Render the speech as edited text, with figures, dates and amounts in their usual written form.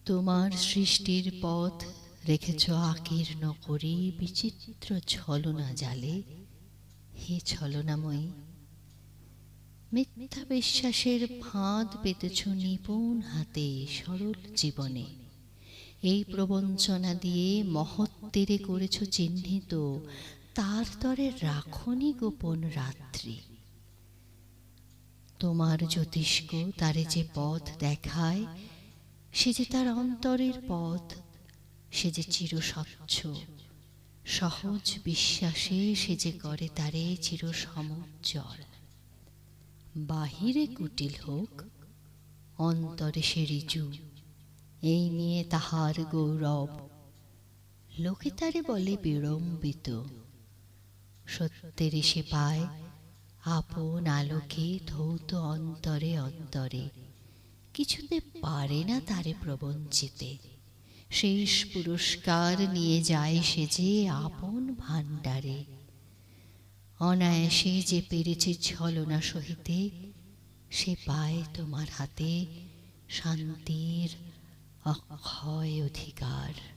তোমার সৃষ্টির পথ রেখেছ আকীর্ণ করি বিচিত্র ছলনা জালে। হে ছলনাময়ী, মিথ্যা বিশ্বাসের ফাঁদ পেতেছ নিপুণ হাতে সরল জীবনে। এই প্রবঞ্চনা দিয়ে মহত্বেরে করেছ চিহ্নিত, তার তরে রাখনি গোপন রাত্রি। তোমার জ্যোতিষ্ক তারে যে পথ দেখায়, সে যে তার অন্তরের পথ, সে যে চিরস্বচ্ছ। সহজ বিশ্বাসে সে যে করে তারে চির সমুজ্জ্বল। বাহিরে কুটিল হোক, অন্তরে সে ঋজু, এই নিয়ে তাহার গৌরব। লোকে তারে বলে বিড়ম্বিত, সত্যের সে পায় আপন আলোকে ধৌত অন্তরে অন্তরে। কিছুতে পারে না তারে প্রবঞ্চিতে, শেষ পুরস্কার নিয়ে যায় সে যে আপন ভাণ্ডারে। অনায়াসে যে পেরেছে ছলনা সহিতে, সে পায় তোমার হাতে শান্তির অক্ষয় অধিকার।